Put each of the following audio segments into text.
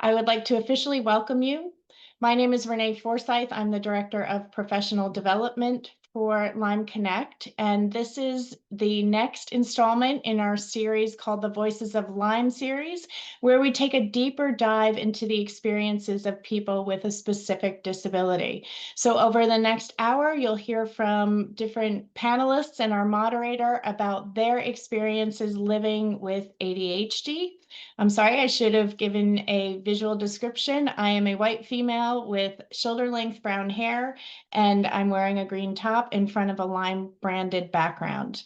I would like to officially welcome you. My name is Renee Forsyth. I'm the Director of Professional Development for Lyme Connect, and this is the next installment in our series called the Voices of Lyme series, where we take a deeper dive into the experiences of people with a specific disability. So over the next hour, you'll hear from different panelists and our moderator about their experiences living with ADHD. I'm sorry, I should have given a visual description. I am a white female with shoulder-length brown hair, and I'm wearing a green top in front of a Lyme branded background.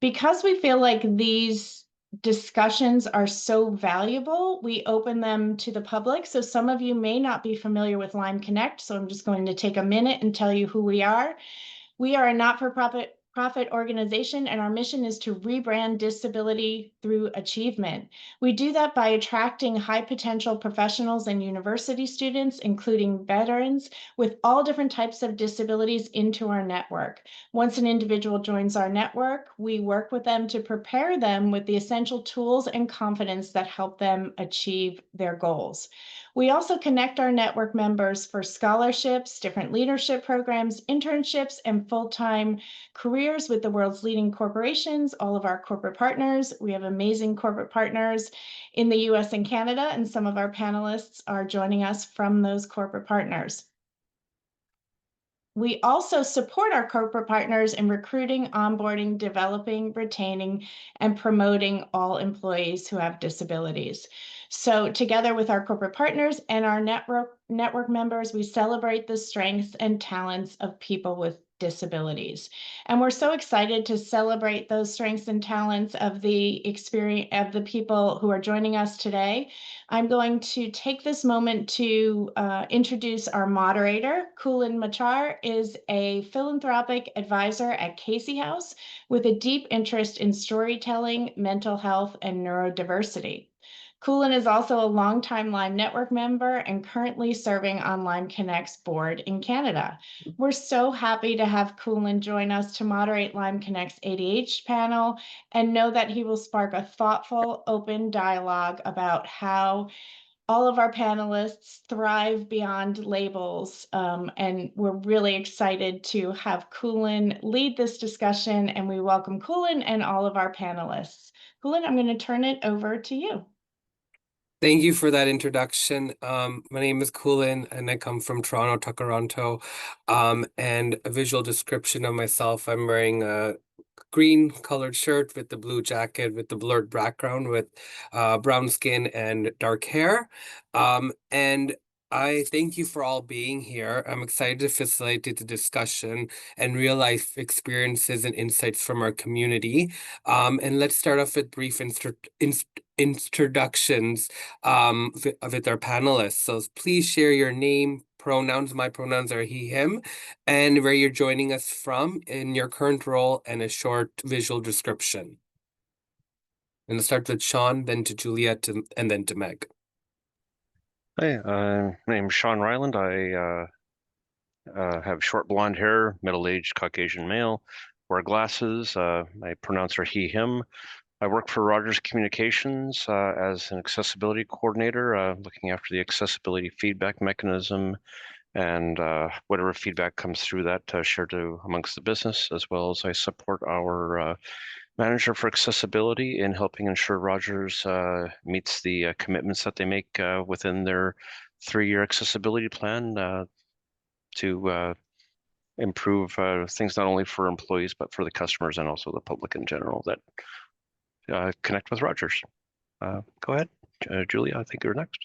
Because we feel like these discussions are so valuable, we open them to the public. So some of you may not be familiar with Lyme Connect, so I'm just going to take a minute and tell you who we are. We are a not-for-profit organization, and our mission is to rebrand disability through achievement. We do that by attracting high potential professionals and university students, including veterans, with all different types of disabilities into our network. Once an individual joins our network, we work with them to prepare them with the essential tools and confidence that help them achieve their goals. We also connect our network members for scholarships, different leadership programs, internships, and full-time careers with the world's leading corporations, all of our corporate partners. We have amazing corporate partners in the US and Canada, and some of our panelists are joining us from those corporate partners. We also support our corporate partners in recruiting, onboarding, developing, retaining, and promoting all employees who have disabilities. So together with our corporate partners and our network members, we celebrate the strengths and talents of people with disabilities. And we're so excited to celebrate those strengths and talents of the experience of the people who are joining us today. I'm going to take this moment to introduce our moderator. Kulin Matchhar is a philanthropic advisor at Casey House with a deep interest in storytelling, mental health, and neurodiversity. Kulin is also a longtime Lyme Network member and currently serving on Lyme Connect's board in Canada. We're so happy to have Kulin join us to moderate Lyme Connect's ADHD panel and know that he will spark a thoughtful, open dialogue about how all of our panelists thrive beyond labels. And we're really excited to have Kulin lead this discussion, and we welcome Kulin and all of our panelists. Kulin, I'm going to turn it over to you. Thank you for that introduction. My name is Kulin, and I come from Toronto. And a visual description of myself, I'm wearing a green colored shirt with the blue jacket with the blurred background with brown skin and dark hair. And I thank you for all being here. I'm excited to facilitate the discussion and real life experiences and insights from our community. And let's start off with brief introductions with our panelists. So please share your name, pronouns. My pronouns are he, him, and where you're joining us from in your current role and a short visual description. And I'll start with Sean, then to Juliet, and then to Meg. Hi, my name is Sean Ryland. I have short blonde hair, middle-aged Caucasian male, wear glasses. My pronouns are he, him. I work for Rogers Communications as an accessibility coordinator, looking after the accessibility feedback mechanism and whatever feedback comes through that shared amongst the business, as well as I support our manager for accessibility in helping ensure Rogers meets the commitments that they make within their 3-year accessibility plan to improve things not only for employees, but for the customers and also the public in general that connect with Rogers. Go ahead, Julia, I think you're next.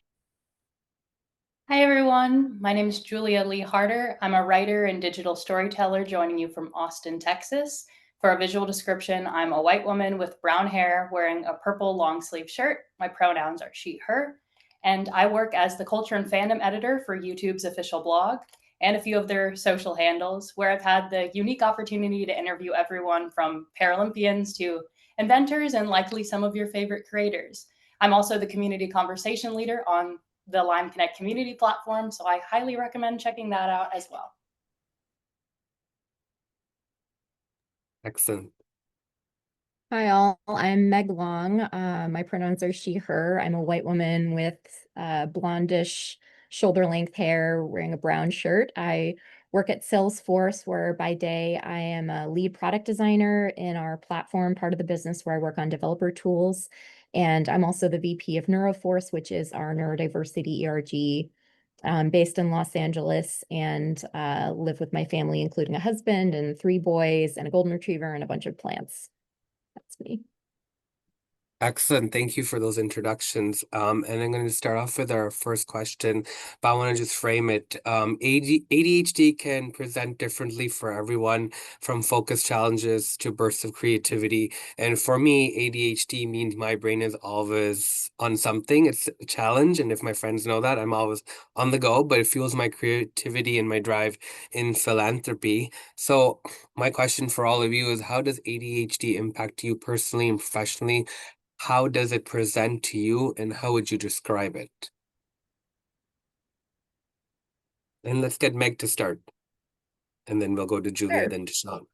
Hi, everyone. My name is Julia Lee Harder. I'm a writer and digital storyteller joining you from Austin, Texas. For a visual description, I'm a white woman with brown hair wearing a purple long sleeve shirt. My pronouns are she, her. And I work as the culture and fandom editor for YouTube's official blog and a few of their social handles, where I've had the unique opportunity to interview everyone from Paralympians to inventors and likely some of your favorite creators. I'm also the community conversation leader on the Lyme Connect community platform, so I highly recommend checking that out as well. Excellent. Hi all, I'm Meg Long. My pronouns are she, her. I'm a white woman with blondish shoulder length hair wearing a brown shirt. I work at Salesforce where by day I am a lead product designer in our platform part of the business where I work on developer tools. And I'm also the VP of Neuroforce, which is our neurodiversity ERG based in Los Angeles and live with my family, including a husband and 3 boys and a golden retriever and a bunch of plants. That's me. Excellent. Thank you for those introductions. And I'm going to start off with our first question, but I want to just frame it. ADHD can present differently for everyone, from focus challenges to bursts of creativity. And for me, ADHD means my brain is always on something. It's a challenge. And if my friends know that, I'm always on the go, but it fuels my creativity and my drive in philanthropy. So my question for all of you is, how does ADHD impact you personally and professionally? How does it present to you, and how would you describe it? And let's get Meg to start, and then we'll go to Julia, Sure. then to Sean.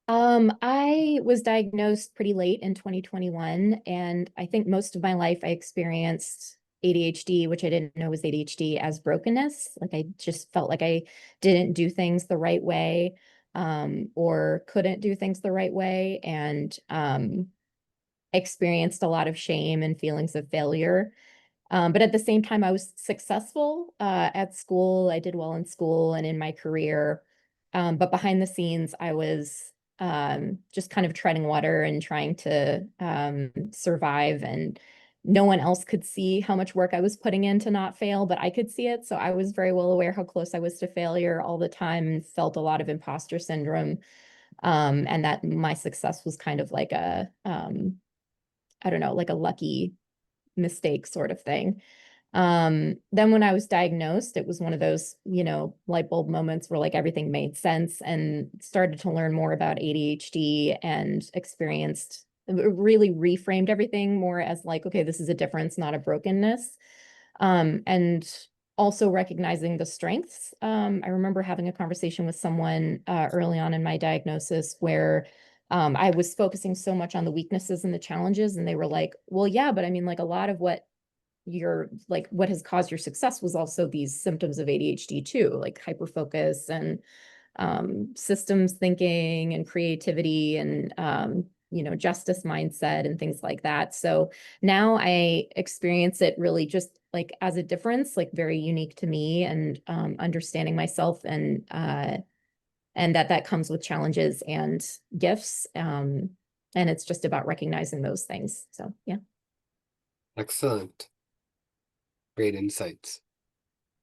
I was diagnosed pretty late in 2021, and I think most of my life I experienced ADHD, which I didn't know was ADHD, as brokenness. Like I just felt like I didn't do things the right way, or couldn't do things the right way, and experienced a lot of shame and feelings of failure. But at the same time, I was successful at school. I did well in school and in my career. But behind the scenes, I was just kind of treading water and trying to survive. And no one else could see how much work I was putting in to not fail, but I could see it. So I was very well aware how close I was to failure all the time and felt a lot of imposter syndrome. And that my success was kind of like I don't know, like a lucky mistake sort of thing. Then when I was diagnosed, it was one of those, light bulb moments where like everything made sense and started to learn more about ADHD and experienced, really reframed everything more as like, okay, this is a difference, not a brokenness. And also recognizing the strengths. I remember having a conversation with someone early on in my diagnosis where I was focusing so much on the weaknesses and the challenges, and they were like, well, yeah, but I mean, like a lot of what what has caused your success was also these symptoms of ADHD too, like hyperfocus and systems thinking and creativity and justice mindset and things like that. So now I experience it really just like as a difference, like very unique to me, and understanding myself and that comes with challenges and gifts. And it's just about recognizing those things. So yeah. Excellent. Great insights.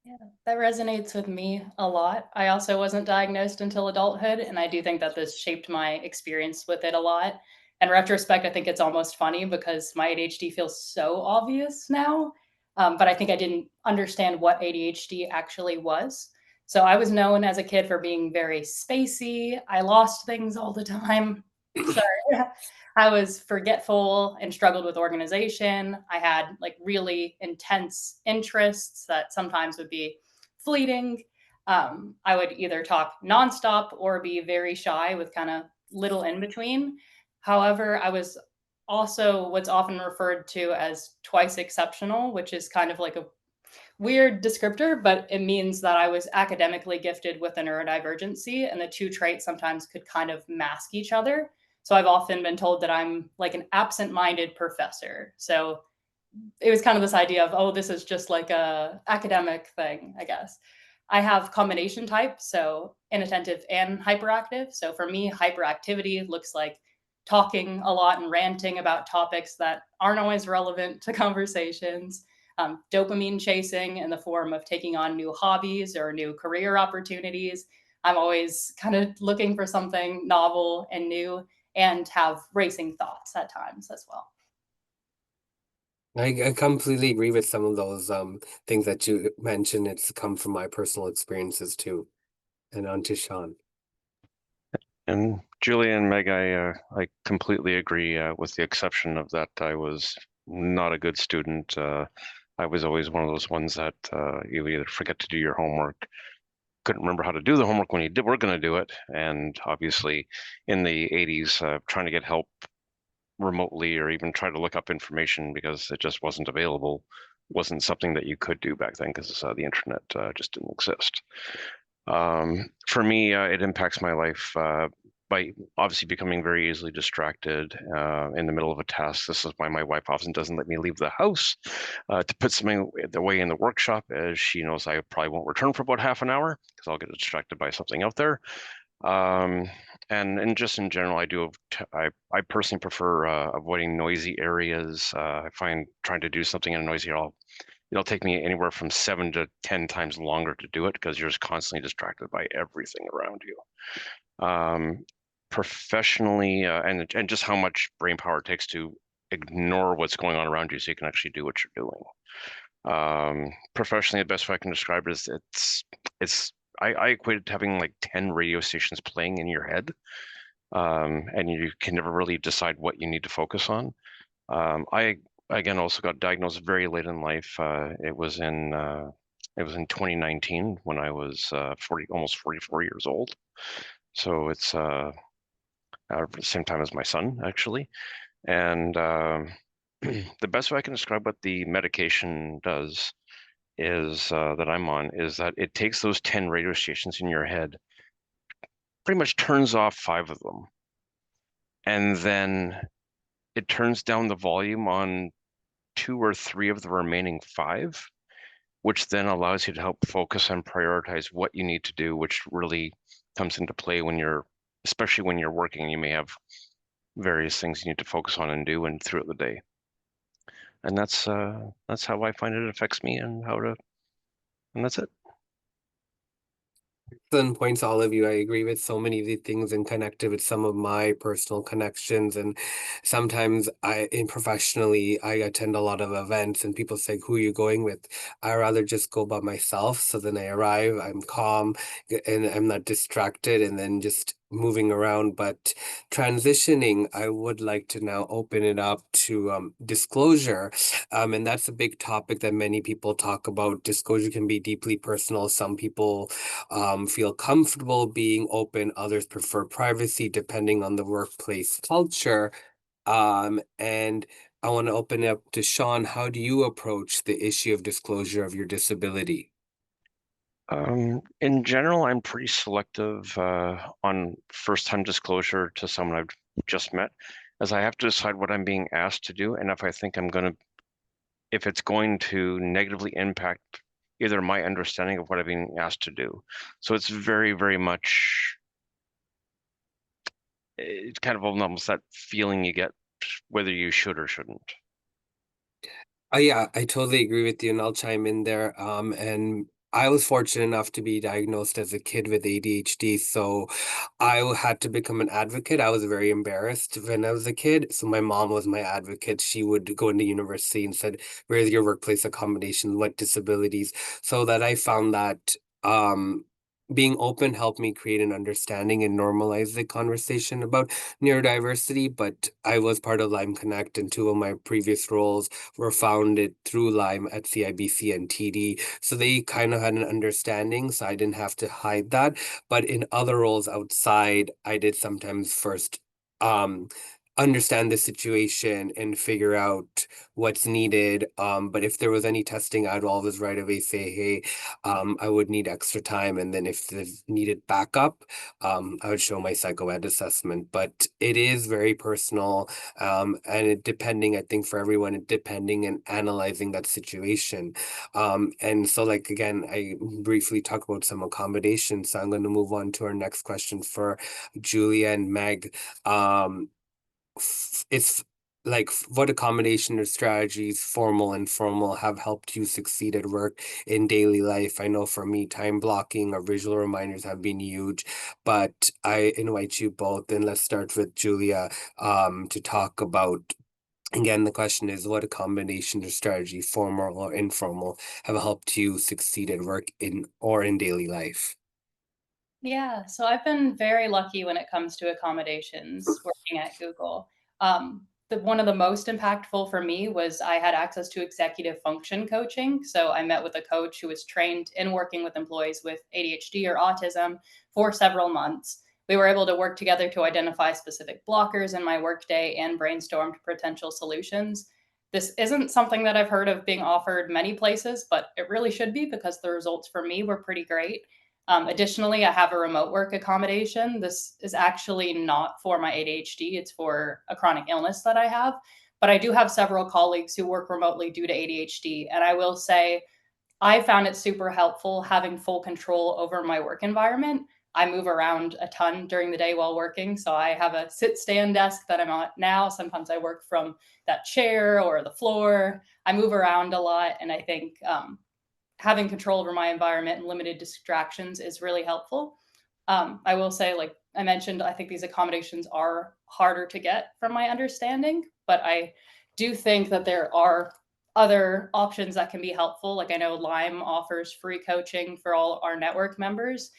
Yeah, that resonates with me a lot. I also wasn't diagnosed until adulthood, and I do think that this shaped my experience with it a lot. In retrospect, I think it's almost funny because my ADHD feels so obvious now, but I think I didn't understand what ADHD actually was. So I was known as a kid for being very spacey. I lost things all the time. Sorry. I was forgetful and struggled with organization. I had like really intense interests that sometimes would be fleeting. I would either talk nonstop or be very shy with kind of little in between. However, I was also what's often referred to as twice exceptional, which is kind of like a weird descriptor, but it means that I was academically gifted with a neurodivergency, and the two traits sometimes could kind of mask each other. So I've often been told that I'm like an absent-minded professor. So it was kind of this idea of, oh, this is just like a academic thing, I guess. I have combination type, so inattentive and hyperactive. So for me, hyperactivity looks like talking a lot and ranting about topics that aren't always relevant to conversations. Dopamine chasing in the form of taking on new hobbies or new career opportunities. I'm always kind of looking for something novel and new, and have racing thoughts at times as well. I completely agree with some of those things that you mentioned. It's come from my personal experiences too. And on to Sean. And Julia and Meg, I completely agree, with the exception of that I was not a good student. I was always one of those ones that you either forget to do your homework, couldn't remember how to do the homework when you were going to do it. And obviously in the 80s, trying to get help remotely or even try to look up information because it just wasn't available wasn't something that you could do back then because the internet just didn't exist. For me, it impacts my life by obviously becoming very easily distracted in the middle of a task. This is why my wife often doesn't let me leave the house to put something away in the workshop, as she knows I probably won't return for about half an hour because I'll get distracted by something out there. And just in general, I personally prefer avoiding noisy areas. I find trying to do something in a noisy area, it'll take me anywhere from 7 to 10 times longer to do it because you're just constantly distracted by everything around you. Professionally, and just how much brain power it takes to ignore what's going on around you so you can actually do what you're doing. Professionally, the best way I can describe it is I equate it to having like 10 radio stations playing in your head, and you can never really decide what you need to focus on. I again also got diagnosed very late in life. It was in 2019 when I was almost 44 years old. So it's the same time as my son, actually. And the best way I can describe what the medication does is that I'm on is that it takes those 10 radio stations in your head, pretty much turns off 5 of them, and then it turns down the volume on 2 or 3 of the remaining 5, which then allows you to help focus and prioritize what you need to do, which really comes into play especially when you're working, you may have various things you need to focus on and do and throughout the day. And that's how I find it affects me and that's it. Excellent points, all of you. I agree with so many of the things and connected with some of my personal connections. And sometimes professionally, I attend a lot of events and people say, who are you going with? I rather just go by myself. So then I arrive, I'm calm and I'm not distracted and then just moving around. But transitioning, I would like to now open it up to disclosure. And that's a big topic that many people talk about. Disclosure can be deeply personal. Some people feel comfortable being open, others prefer privacy depending on the workplace culture. And I want to open it up to Sean. How do you approach the issue of disclosure of your disability? In general, I'm pretty selective on first-time disclosure to someone I've just met, as I have to decide what I'm being asked to do, and if I think if it's going to negatively impact either my understanding of what I'm being asked to do. So it's very, very much, it's kind of almost that feeling you get whether you should or shouldn't. Yeah, I totally agree with you, and I'll chime in there. And I was fortunate enough to be diagnosed as a kid with ADHD, so I had to become an advocate. I was very embarrassed when I was a kid, so my mom was my advocate. She would go into university and said, "Where's your workplace accommodation? What disabilities?" So that I found that being open helped me create an understanding and normalize the conversation about neurodiversity. But I was part of Lyme Connect, and 2 of my previous roles were founded through Lyme at CIBC and TD. So they kind of had an understanding, so I didn't have to hide that. But in other roles outside, I did sometimes first understand the situation and figure out what's needed. But if there was any testing, I'd always right away say, hey, I would need extra time. And then if there's needed backup, I would show my psychoed assessment. But it is very personal. And depending, I think for everyone, depending and analyzing that situation. And so like, again, I briefly talk about some accommodations. So I'm going to move on to our next question for Julia and Meg. It's like what accommodation or strategies, formal and informal, have helped you succeed at work in daily life? I know for me, time blocking or visual reminders have been huge, but I invite you both, and let's start with Julia to talk about. Again, the question is, what accommodation or strategy, formal or informal, have helped you succeed at work in daily life? Yeah, so I've been very lucky when it comes to accommodations working at Google. one of the most impactful for me was I had access to executive function coaching. So I met with a coach who was trained in working with employees with ADHD or autism for several months. We were able to work together to identify specific blockers in my workday and brainstormed potential solutions. This isn't something that I've heard of being offered many places, but it really should be because the results for me were pretty great. Additionally, I have a remote work accommodation. This is actually not for my ADHD, it's for a chronic illness that I have. But I do have several colleagues who work remotely due to ADHD. And I will say, I found it super helpful having full control over my work environment. I move around a ton during the day while working. So I have a sit stand desk that I'm at now. Sometimes I work from that chair or the floor. I move around a lot. And I think having control over my environment and limited distractions is really helpful. I will say, like I mentioned, I think these accommodations are harder to get from my understanding, but I do think that there are other options that can be helpful. Like I know Lime offers free coaching for all our network members.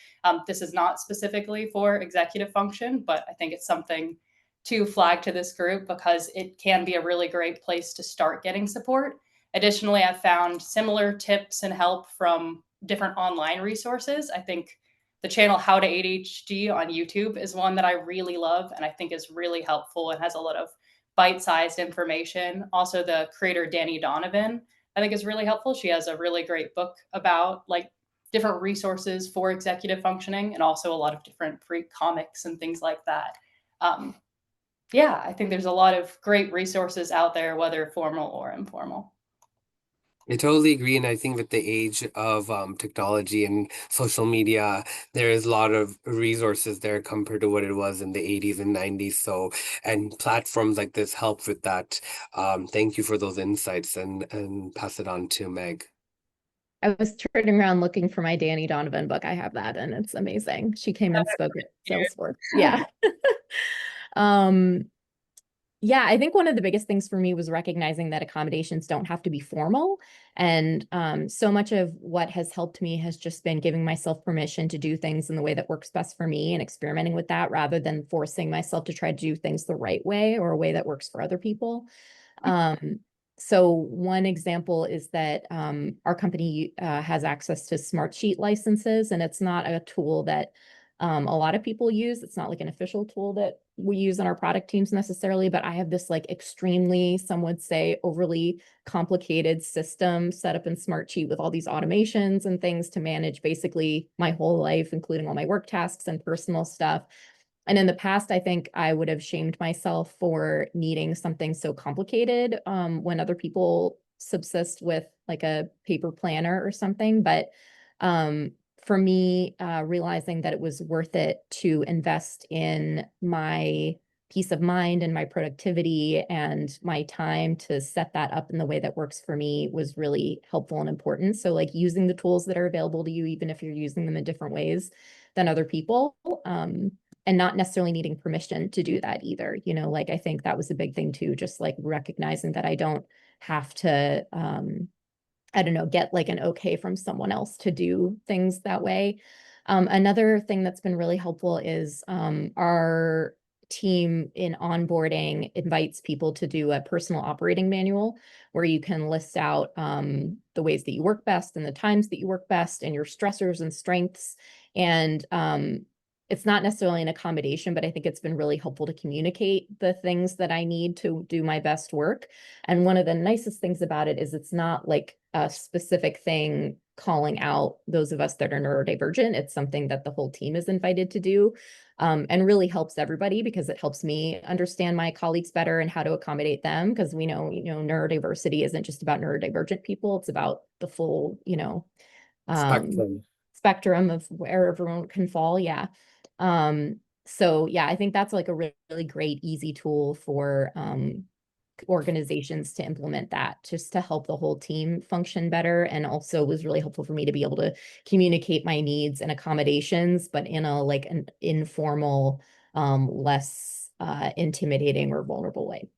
This is not specifically for executive function, but I think it's something to flag to this group because it can be a really great place to start getting support. Additionally, I've found similar tips and help from different online resources. I think the channel How to ADHD on YouTube is one that I really love and I think is really helpful and has a lot of bite-sized information. Also, the creator Danny Donovan, I think is really helpful. She has a really great book about like different resources for executive functioning and also a lot of different free comics and things like that. Yeah, I think there's a lot of great resources out there, whether formal or informal. I totally agree, and I think with the age of technology and social media, there is a lot of resources there compared to what it was in the 80s and 90s. So, and platforms like this help with that. Thank you for those insights, and pass it on to Meg. I was turning around looking for my Danny Donovan book. I have that and it's amazing. She came and spoke at Salesforce. Yeah. Yeah, I think one of the biggest things for me was recognizing that accommodations don't have to be formal. And so much of what has helped me has just been giving myself permission to do things in the way that works best for me and experimenting with that rather than forcing myself to try to do things the right way or a way that works for other people. So one example is that our company has access to Smartsheet licenses, and it's not a tool that a lot of people use. It's not like an official tool that we use in our product teams necessarily, but I have this like extremely, some would say, overly complicated system set up in Smartsheet with all these automations and things to manage basically my whole life, including all my work tasks and personal stuff. And in the past, I think I would have shamed myself for needing something so complicated when other people subsist with like a paper planner or something. But for me, realizing that it was worth it to invest in my peace of mind and my productivity and my time to set that up in the way that works for me was really helpful and important. So like using the tools that are available to you, even if you're using them in different ways than other people. And not necessarily needing permission to do that either. You know, like I think that was a big thing too, just like recognizing that I don't have to, I don't know, get like an okay from someone else to do things that way. Another thing that's been really helpful is our team in onboarding invites people to do a personal operating manual where you can list out the ways that you work best and the times that you work best and your stressors and strengths. And it's not necessarily an accommodation, but I think it's been really helpful to communicate the things that I need to do my best work. And one of the nicest things about it is it's not like a specific thing calling out those of us that are neurodivergent. It's something that the whole team is invited to do, and really helps everybody because it helps me understand my colleagues better and how to accommodate them. Because we know, neurodiversity isn't just about neurodivergent people. It's about the full, spectrum of where everyone can fall. Yeah. So yeah, I think that's like a really great, easy tool for organizations to implement that just to help the whole team function better. And also was really helpful for me to be able to communicate my needs and accommodations, but in a like an informal, less intimidating or vulnerable way.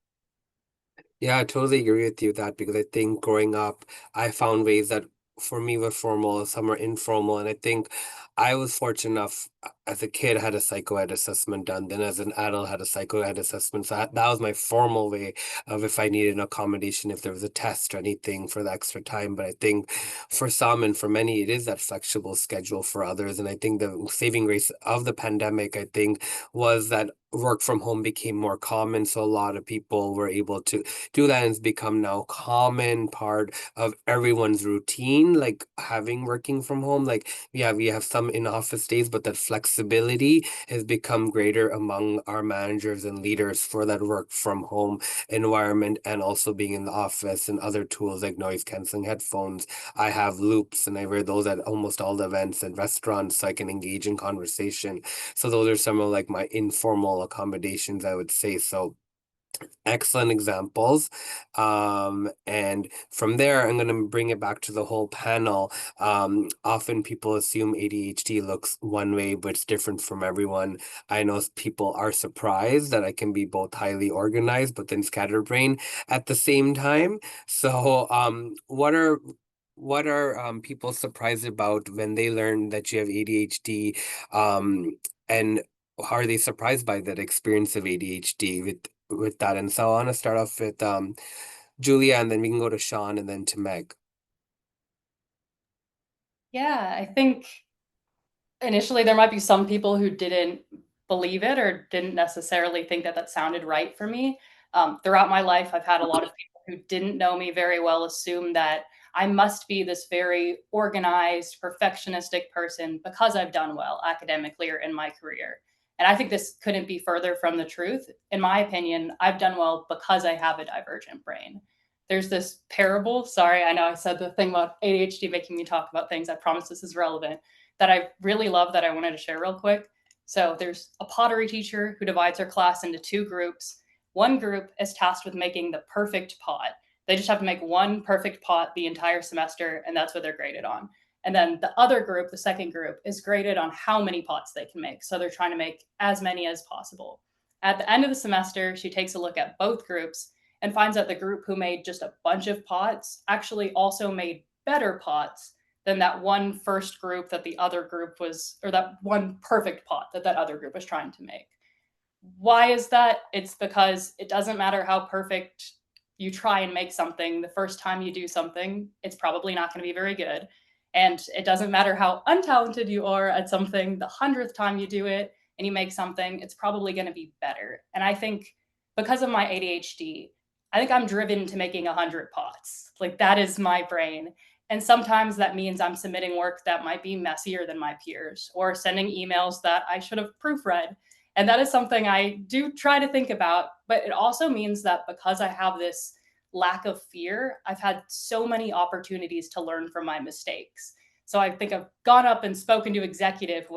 Yeah, I totally agree with you with that because I think growing up, I found ways that for me were formal, some are informal. And I think I was fortunate enough as a kid had a psychoed assessment done, then as an adult had a psychoed assessment. So that was my formal way of if I needed an accommodation, if there was a test or anything for the extra time. But I think for some and for many, it is that flexible schedule for others. And I think the saving grace of the pandemic, I think, was that work from home became more common. So a lot of people were able to do that, and it's become now common part of everyone's routine, like having working from home. Like we have some in-office days, but that flexibility has become greater among our managers and leaders for that work from home environment, and also being in the office and other tools like noise canceling headphones. I have loops and I wear those at almost all the events and restaurants so I can engage in conversation. So those are some of like my informal accommodations, I would say. So excellent examples. And from there, I'm going to bring it back to the whole panel. Often people assume ADHD looks one way, but it's different from everyone. I know people are surprised that I can be both highly organized, but then scatterbrained at the same time. So, what are people surprised about when they learn that you have ADHD? And how are they surprised by that experience of ADHD with that? And so I want to start off with Julia, and then we can go to Sean and then to Meg. Yeah, I think initially there might be some people who didn't believe it or didn't necessarily think that that sounded right for me. Throughout my life, I've had a lot of people who didn't know me very well assume that I must be this very organized, perfectionistic person because I've done well academically or in my career. And I think this couldn't be further from the truth. In my opinion, I've done well because I have a divergent brain. There's this parable. Sorry, I know I said the thing about ADHD making me talk about things. I promise this is relevant, that I really love that I wanted to share real quick. So there's a pottery teacher who divides her class into two groups. One group is tasked with making the perfect pot. They just have to make one perfect pot the entire semester, and that's what they're graded on. And then the other group, the second group, is graded on how many pots they can make. So they're trying to make as many as possible. At the end of the semester, she takes a look at both groups and finds out the group who made just a bunch of pots actually also made better pots than that one first group that the other group was, or that one perfect pot that that other group was trying to make. Why is that? It's because it doesn't matter how perfect you try and make something. The first time you do something, it's probably not going to be very good. And it doesn't matter how untalented you are at something, the 100th time you do it and you make something, it's probably going to be better. And I think because of my ADHD, I think I'm driven to making 100 pots. Like that is my brain. And sometimes that means I'm submitting work that might be messier than my peers or sending emails that I should have proofread. And that is something I do try to think about. But it also means that because I have this lack of fear, I've had so many opportunities to learn from my mistakes. So I think I've gone up and spoken to executive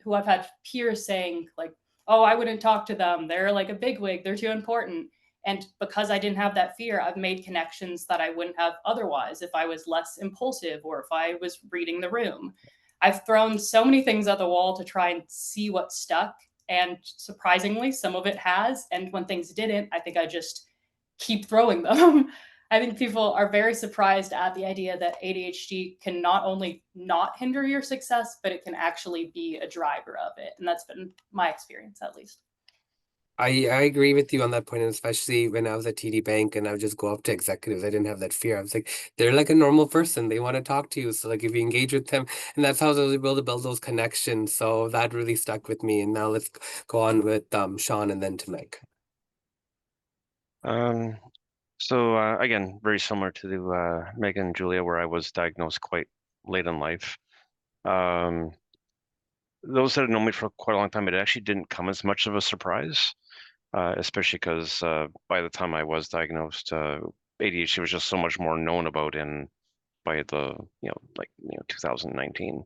who I've had peers saying like, oh, I wouldn't talk to them. They're like a bigwig. They're too important. And because I didn't have that fear, I've made connections that I wouldn't have otherwise if I was less impulsive or if I was reading the room. I've thrown so many things at the wall to try and see what stuck. And surprisingly, some of it has. And when things didn't, I think I just keep throwing them. I think people are very surprised at the idea that ADHD can not only not hinder your success, but it can actually be a driver of it. And that's been my experience, at least. I agree with you on that point, and especially when I was at TD Bank and I would just go up to executives. I didn't have that fear. I was like, they're like a normal person. They want to talk to you. So like if you engage with them, and that's how I was able to build those connections. So that really stuck with me. And now let's go on with Sean and then to Meg. So again, very similar to the Meg and Julia, where I was diagnosed quite late in life. Those that have known me for quite a long time, it actually didn't come as much of a surprise, especially because by the time I was diagnosed, ADHD was just so much more known about by the 2019.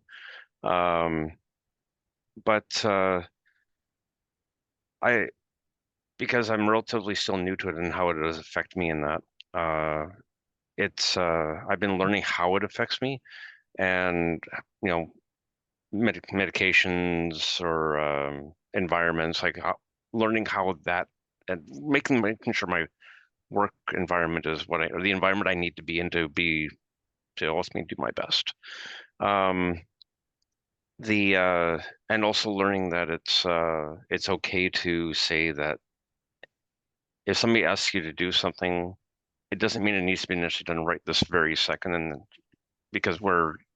But because I'm relatively still new to it and how it does affect me in that, I've been learning how it affects me, and medications or environments, like learning how that, and making sure my work environment is or the environment I need to be in to be to help me do my best. And also learning that it's okay to say that if somebody asks you to do something, it doesn't mean it needs to be necessarily done right this very second. And because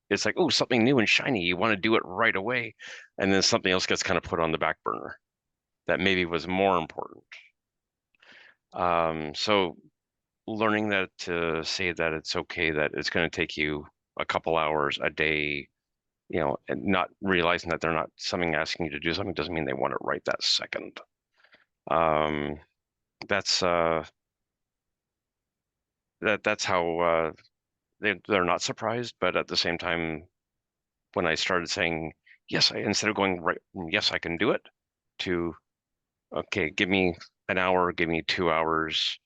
it's like, oh, something new and shiny, you want to do it right away, and then something else gets kind of put on the back burner that maybe was more important. So learning that to say that it's okay, that it's going to take you a couple hours a day, and not realizing that they're not something asking you to do something doesn't mean they want it right that second. That's how they're not surprised, but at the same time, when I started saying yes, instead of going right, yes, I can do it, to okay, give me an hour, give me 2 hours.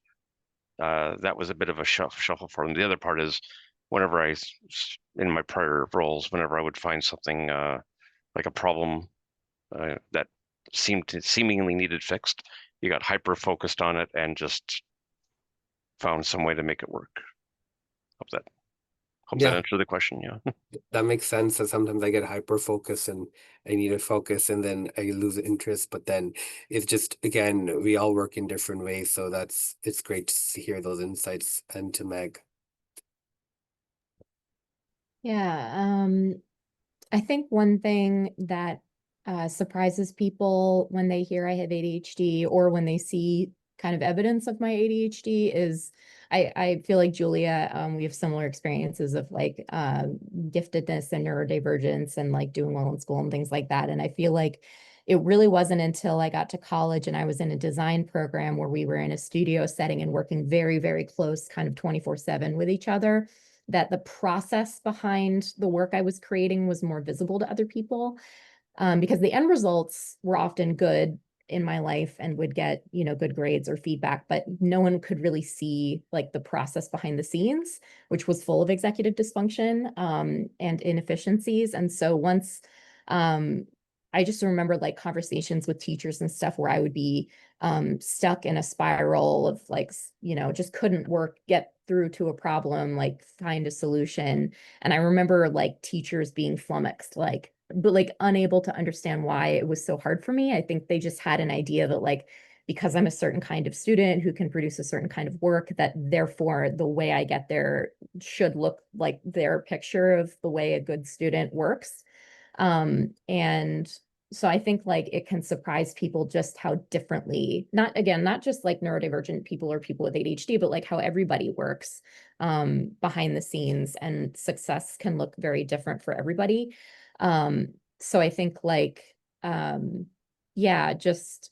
That was a bit of a shuffle for them. The other part is whenever in my prior roles, whenever I would find something like a problem that seemingly needed fixed, you got hyper focused on it and just found some way to make it work. Hope that Yeah, answered the question. Yeah. that makes sense. That sometimes I get hyper focused and I need to focus and then I lose interest. But then it's just, again, we all work in different ways. So it's great to hear those insights. And to Meg. Yeah, I think one thing that surprises people when they hear I have ADHD or when they see kind of evidence of my ADHD is I feel like Julia, we have similar experiences of like giftedness and neurodivergence and like doing well in school and things like that. And I feel like it really wasn't until I got to college and I was in a design program where we were in a studio setting and working very, very close, kind of 24/7 with each other, that the process behind the work I was creating was more visible to other people, because the end results were often good in my life and would get, good grades or feedback, but no one could really see like the process behind the scenes, which was full of executive dysfunction and inefficiencies. And so once I just remember like conversations with teachers and stuff where I would be stuck in a spiral of like, just couldn't get through to a problem, like find a solution. And I remember like teachers being flummoxed, but like unable to understand why it was so hard for me. I think they just had an idea that like, because I'm a certain kind of student who can produce a certain kind of work, that therefore the way I get there should look like their picture of the way a good student works. And so I think like it can surprise people just how differently, not just like neurodivergent people or people with ADHD, but like how everybody works behind the scenes, and success can look very different for everybody. So I think like, yeah, just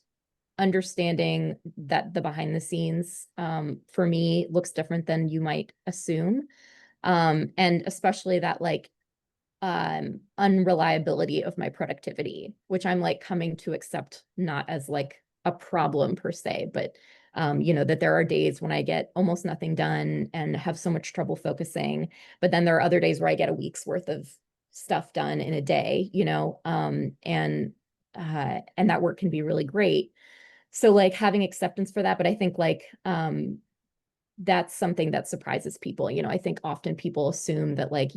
understanding that the behind the scenes for me looks different than you might assume. And especially that like unreliability of my productivity, which I'm like coming to accept not as like a problem per se, but that there are days when I get almost nothing done and have so much trouble focusing, but then there are other days where I get a week's worth of stuff done in a day, and that work can be really great. So like having acceptance for that, but I think like that's something that surprises people. I think often people assume that like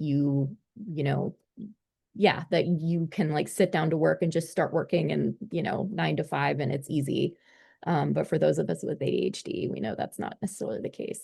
yeah, that you can like sit down to work and just start working and 9 to 5 and it's easy. But for those of us with ADHD, we know that's not necessarily the case.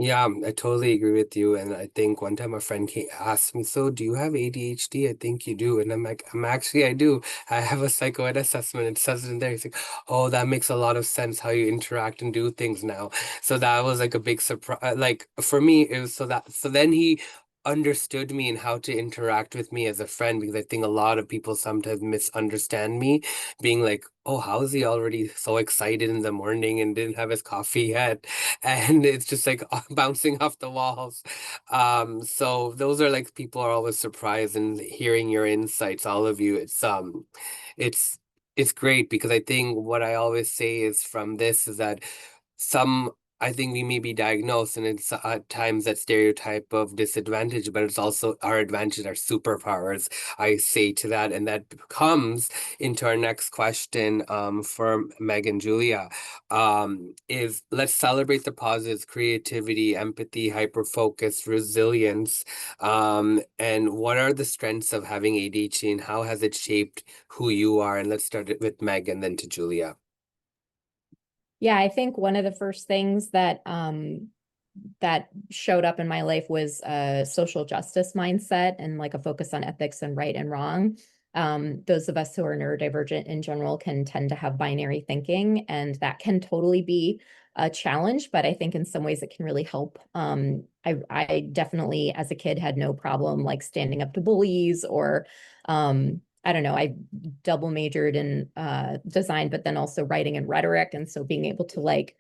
Yeah, I totally agree with you. And I think one time a friend asked me, so do you have ADHD? I think you do. And I'm like, I do. I have a psychoed assessment. It says it in there. He's like, oh, that makes a lot of sense how you interact and do things now. So that was like a big surprise. Like for me, it was so then he understood me and how to interact with me as a friend, because I think a lot of people sometimes misunderstand me, being like, oh, how is he already so excited in the morning and didn't have his coffee yet? And it's just like bouncing off the walls. So those are like, people are always surprised and hearing your insights, all of you. It's it's great, because I think what I always say is from this is that some I think we may be diagnosed, and it's at times that stereotype of disadvantage, but it's also our advantage, our superpowers. I say to that, and that comes into our next question for Meg and Julia. Is let's celebrate the positives: creativity, empathy, hyper focus, resilience. And what are the strengths of having ADHD, and how has it shaped who you are? And let's start it with Meg and then to Julia. Yeah, I think one of the first things that that showed up in my life was a social justice mindset and like a focus on ethics and right and wrong. Those of us who are neurodivergent in general can tend to have binary thinking, and that can totally be a challenge, but I think in some ways it can really help. I definitely, as a kid, had no problem like standing up to bullies or I don't know, I double majored in design, but then also writing and rhetoric. And so being able to like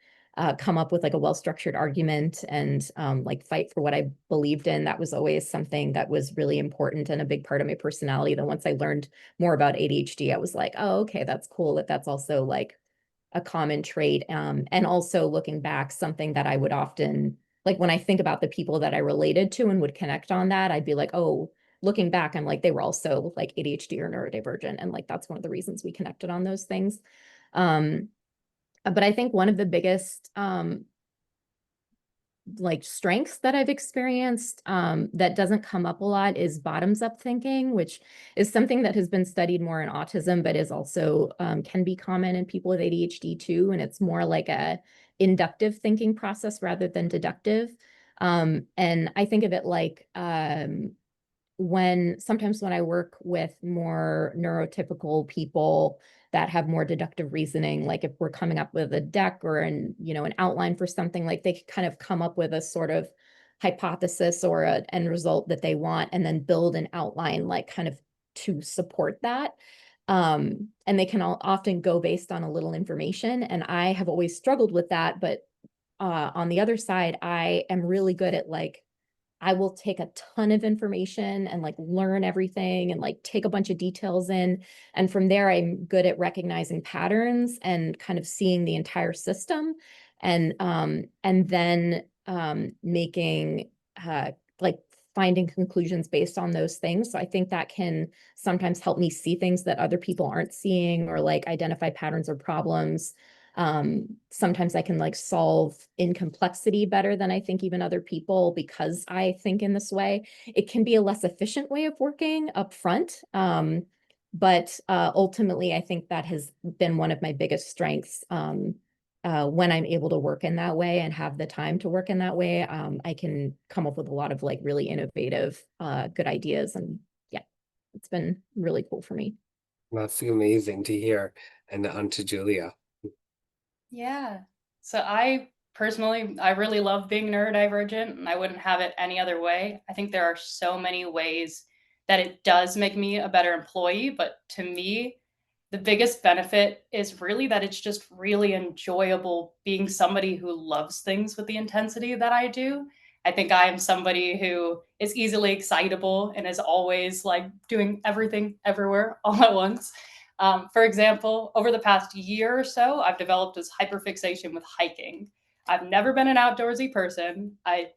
come up with like a well-structured argument and like fight for what I believed in, that was always something that was really important and a big part of my personality. Then once I learned more about ADHD, I was like, oh, okay, that's cool that that's also like a common trait. And also looking back, something that I would often, like when I think about the people that I related to and would connect on that, I'd be like, oh, looking back, I'm like, they were also like ADHD or neurodivergent. And like, that's one of the reasons we connected on those things. But I think one of the biggest like strengths that I've experienced that doesn't come up a lot is bottoms up thinking, which is something that has been studied more in autism, but is also can be common in people with ADHD too. And it's more like a inductive thinking process rather than deductive. And I think of it like sometimes when I work with more neurotypical people that have more deductive reasoning, like if we're coming up with a deck or an outline for something, like they kind of come up with a sort of hypothesis or an end result that they want, and then build an outline like kind of to support that. And they can often go based on a little information. And I have always struggled with that. But on the other side, I am really good at like, I will take a ton of information and like learn everything and like take a bunch of details in. And from there, I'm good at recognizing patterns and kind of seeing the entire system and then making like finding conclusions based on those things. So I think that can sometimes help me see things that other people aren't seeing or like identify patterns or problems. Sometimes I can like solve in complexity better than I think even other people because I think in this way. It can be a less efficient way of working up front. But ultimately, I think that has been one of my biggest strengths. When I'm able to work in that way and have the time to work in that way, I can come up with a lot of like really innovative, good ideas. And yeah, it's been really cool for me. That's amazing to hear. And on to Julia. Yeah. So I personally, I really love being neurodivergent and I wouldn't have it any other way. I think there are so many ways that it does make me a better employee, but to me, the biggest benefit is really that it's just really enjoyable being somebody who loves things with the intensity that I do. I think I am somebody who is easily excitable and is always like doing everything everywhere all at once. For example, over the past year or so, I've developed this hyperfixation with hiking. I've never been an outdoorsy person. I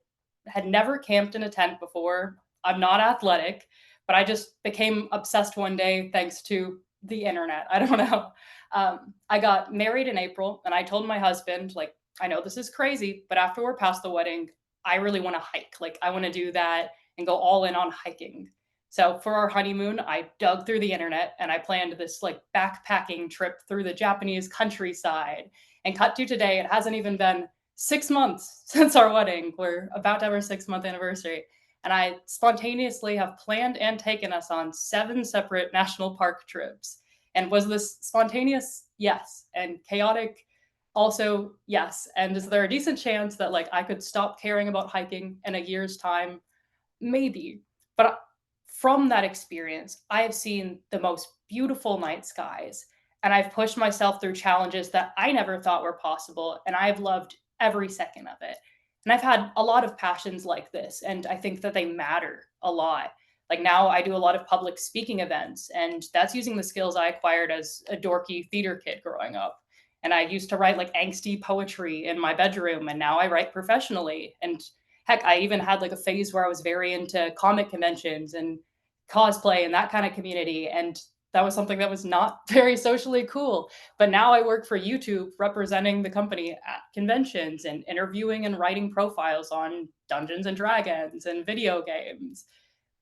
had never camped in a tent before. I'm not athletic, but I just became obsessed one day thanks to the internet. I don't know. I got married in April and I told my husband, like, I know this is crazy, but after we're past the wedding, I really want to hike. Like, I want to do that and go all in on hiking. So for our honeymoon, I dug through the internet and I planned this like backpacking trip through the Japanese countryside. And cut to today, it hasn't even been 6 months since our wedding. We're about to have our 6-month anniversary. And I spontaneously have planned and taken us on 7 separate national park trips. And was this spontaneous? Yes. And chaotic? Also, yes. And is there a decent chance that like I could stop caring about hiking in a year's time? Maybe. But from that experience, I have seen the most beautiful night skies. And I've pushed myself through challenges that I never thought were possible. And I've loved every second of it. And I've had a lot of passions like this. And I think that they matter a lot. Like now, I do a lot of public speaking events, and that's using the skills I acquired as a dorky theater kid growing up. And I used to write like angsty poetry in my bedroom, and now I write professionally. And heck, I even had like a phase where I was very into comic conventions and cosplay and that kind of community. And that was something that was not very socially cool. But now I work for YouTube representing the company at conventions and interviewing and writing profiles on Dungeons and Dragons and video games.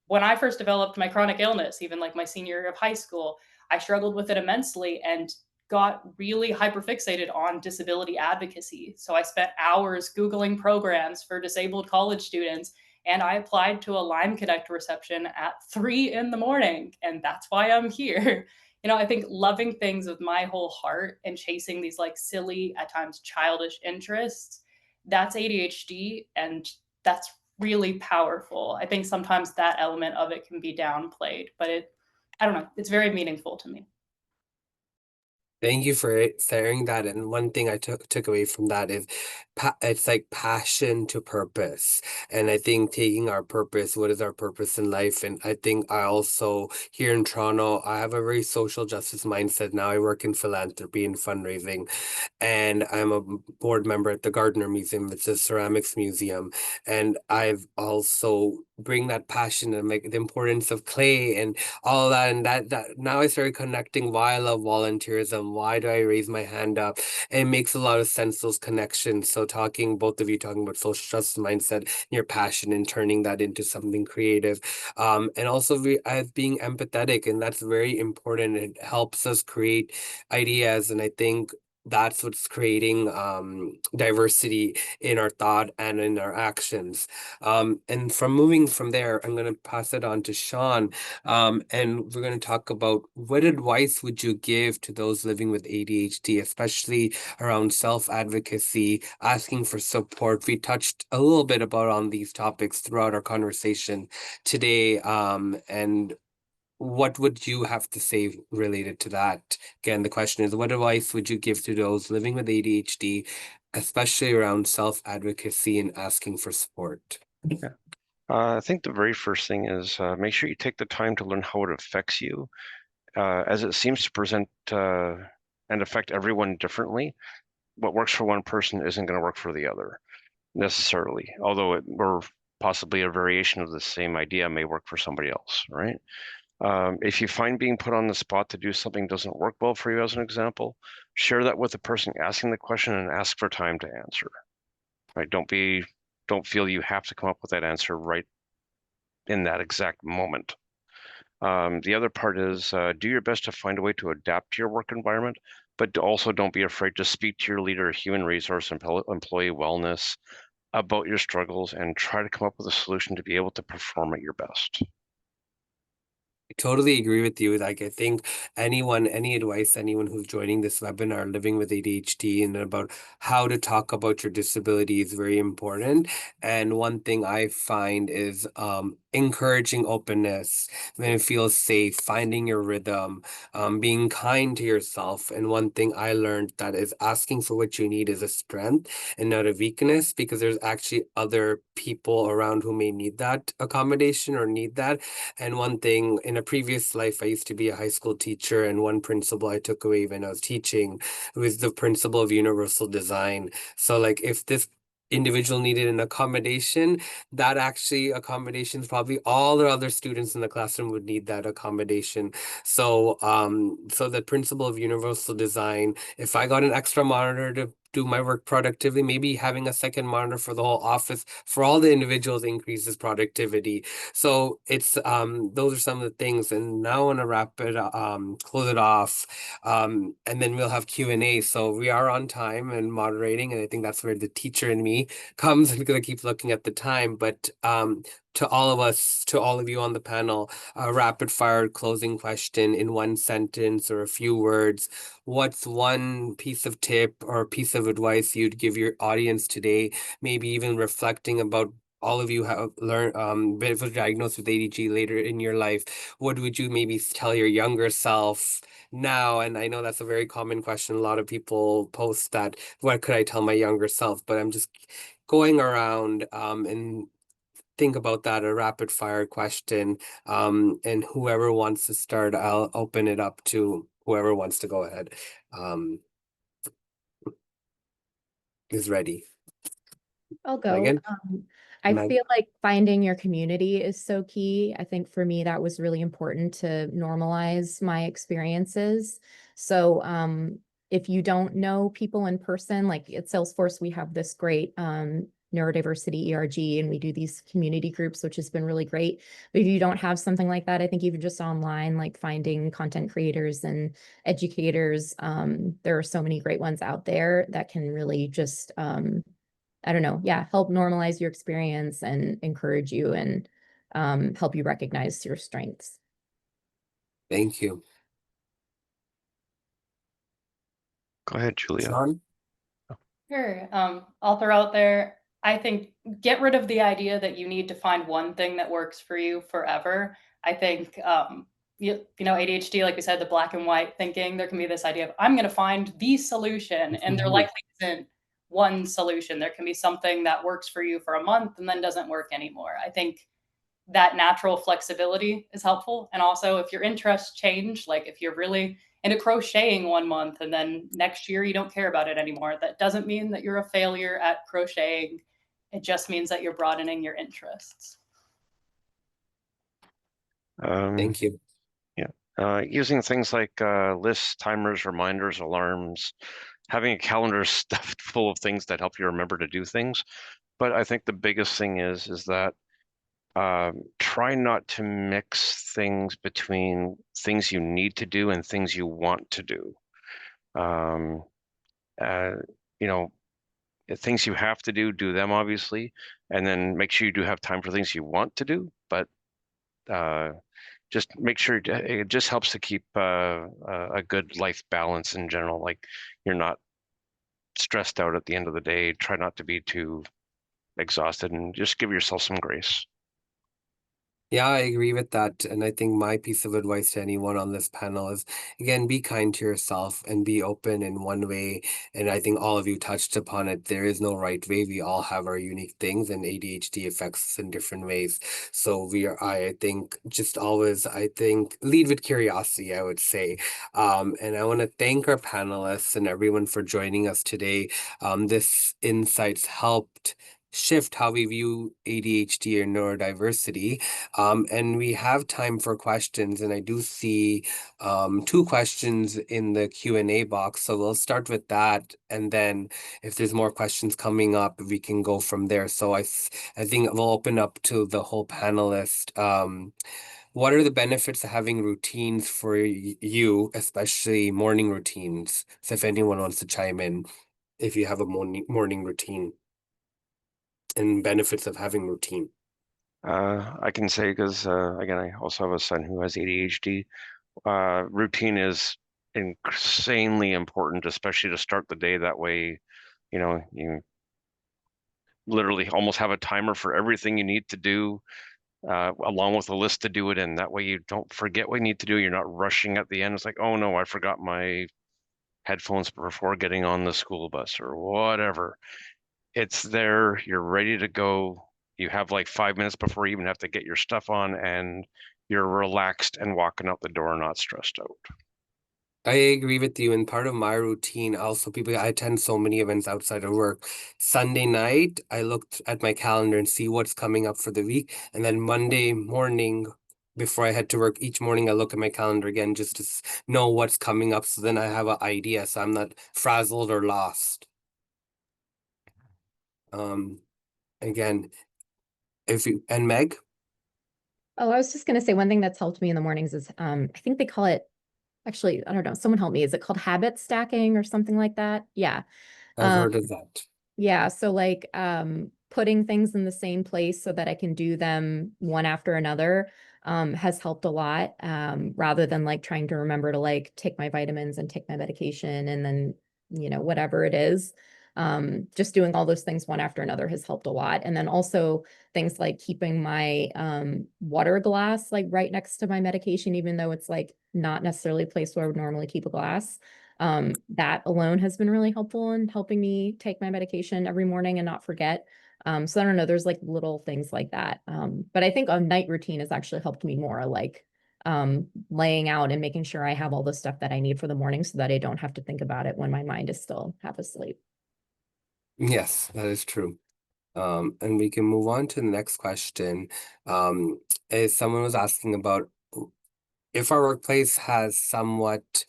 When I first developed my chronic illness, even like my senior year of high school, I struggled with it immensely and got really hyperfixated on disability advocacy. So I spent hours Googling programs for disabled college students, and I applied to a Lyme Connect reception at 3 in the morning. And that's why I'm here. I think loving things with my whole heart and chasing these like silly, at times childish interests, that's ADHD. And that's really powerful. I think sometimes that element of it can be downplayed, but I don't know, it's very meaningful to me. Thank you for sharing that. And one thing I took away from that is it's like passion to purpose. And I think taking our purpose, what is our purpose in life? And I think I also, here in Toronto, I have a very social justice mindset. Now I work in philanthropy and fundraising, and I'm a board member at the Gardner Museum. It's a ceramics museum. And I've also bring that passion and like the importance of clay and all of that. And that now I started connecting why I love volunteerism. Why do I raise my hand up? And it makes a lot of sense, those connections. So both of you talking about social justice mindset, your passion and turning that into something creative. And also as being empathetic, and that's very important. It helps us create ideas. And I think that's what's creating diversity in our thought and in our actions. And moving from there, I'm going to pass it on to Sean. And we're going to talk about what advice would you give to those living with ADHD, especially around self-advocacy, asking for support. We touched a little bit about on these topics throughout our conversation today. And what would you have to say related to that? Again, the question is, what advice would you give to those living with ADHD, especially around self-advocacy and asking for support? I think the very first thing is make sure you take the time to learn how it affects you, as it seems to present and affect everyone differently. What works for one person isn't going to work for the other necessarily, although or possibly a variation of the same idea may work for somebody else, right? If you find being put on the spot to do something doesn't work well for you, as an example, share that with the person asking the question and ask for time to answer. Right? Don't feel you have to come up with that answer right in that exact moment. The other part is do your best to find a way to adapt to your work environment, but also don't be afraid to speak to your leader, human resource, and employee wellness about your struggles and try to come up with a solution to be able to perform at your best. I totally agree with you. Like, I think any advice, anyone who's joining this webinar living with ADHD and about how to talk about your disability is very important. And one thing I find is encouraging openness, when it feels safe, finding your rhythm, being kind to yourself. And one thing I learned that is asking for what you need is a strength and not a weakness, because there's actually other people around who may need that accommodation or need that. And one thing, in a previous life, I used to be a high school teacher, and one principle I took away when I was teaching was the principle of universal design. So like if this individual needed an accommodation, that actually accommodations, probably all the other students in the classroom would need that accommodation. So so the principle of universal design, if I got an extra monitor to do my work productively, maybe having a second monitor for the whole office for all the individuals increases productivity. So it's those are some of the things. And now I want to close it off, and then we'll have Q&A. So we are on time and moderating, and I think that's where the teacher in me comes. I'm gonna keep looking at the time, but to all of us, to all of you on the panel, a rapid fire closing question in one sentence or a few words. What's one piece of tip or piece of advice you'd give your audience today? Maybe even reflecting about all of you have learned been diagnosed with ADHD later in your life. What would you maybe tell your younger self now? And I know that's a very common question. A lot of people post that, what could I tell my younger self? But I'm just going around and think about that, a rapid fire question. And whoever wants to start, I'll open it up to whoever wants to go ahead. is ready. I'll go. Megan? I Meg? feel like finding your community is so key. I think for me, that was really important to normalize my experiences. So if you don't know people in person, like at Salesforce, we have this great neurodiversity ERG, and we do these community groups, which has been really great. But if you don't have something like that, I think even just online, like finding content creators and educators, there are so many great ones out there that can really just I don't know, yeah, help normalize your experience and encourage you and help you recognize your strengths. Thank you. Go ahead, Julia. Sean? Sure. I'll throw out there, I think get rid of the idea that you need to find one thing that works for you forever. I think, you know, ADHD, like we said, the black and white thinking, there can be this idea of, I'm going to find the solution, and there likely isn't one solution. There can be something that works for you for a month and then doesn't work anymore. I think that natural flexibility is helpful. And also, if your interests change, like if you're really into crocheting one month and then next year you don't care about it anymore, that doesn't mean that you're a failure at crocheting. It just means that you're broadening your interests. Thank you. Using things like lists, timers, reminders, alarms, having a calendar stuffed full of things that help you remember to do things. But I think the biggest thing is that try not to mix things between things you need to do and things you want to do. You know, things you have to do them obviously, and then make sure you do have time for things you want to do. But just make sure it just helps to keep a good life balance in general. Like you're not stressed out at the end of the day. Try not to be too exhausted and just give yourself some grace. Yeah, I agree with that. And I think my piece of advice to anyone on this panel is, again, be kind to yourself and be open in one way. And I think all of you touched upon it. There is no right way. We all have our unique things, and ADHD affects us in different ways. So I think, just always, I think, lead with curiosity, I would say. And I want to thank our panelists and everyone for joining us today. This insights helped shift how we view ADHD or neurodiversity. And we have time for questions, and I do see 2 questions in the Q&A box. So we'll start with that, and then if there's more questions coming up, we can go from there. So I think we'll open up to the whole panelist. What are the benefits of having routines for you, especially morning routines? So if anyone wants to chime in, if you have a morning routine, and benefits of having routine. I can say, because again, I also have a son who has ADHD. Routine is insanely important, especially to start the day. That way, you know, you literally almost have a timer for everything you need to do, along with a list to do it in. That way you don't forget what you need to do. You're not rushing at the end. It's like, oh no, I forgot my headphones before getting on the school bus or whatever. It's there, you're ready to go. You have like 5 minutes before you even have to get your stuff on, and you're relaxed and walking out the door, not stressed out. I agree with you. And part of my routine, also, I attend so many events outside of work. Sunday night, I looked at my calendar and see what's coming up for the week. And then Monday morning, before I head to work, each morning I look at my calendar again just to know what's coming up. So then I have an idea, so I'm not frazzled or lost. Again, and Meg? Oh, I was just going to say one thing that's helped me in the mornings is I think they call it, actually, I don't know, someone help me. Is it called habit stacking or something like that? Yeah. I've heard of that. Yeah. So like putting things in the same place so that I can do them one after another has helped a lot, rather than like trying to remember to like take my vitamins and take my medication and then, you know, whatever it is. Just doing all those things one after another has helped a lot. And then also things like keeping my water glass like right next to my medication, even though it's like not necessarily a place where I would normally keep a glass. That alone has been really helpful in helping me take my medication every morning and not forget. So I don't know, there's like little things like that. But I think a night routine has actually helped me more, like laying out and making sure I have all the stuff that I need for the morning so that I don't have to think about it when my mind is still half asleep. Yes, that is true. And we can move on to the next question. Is someone was asking about if our workplace has somewhat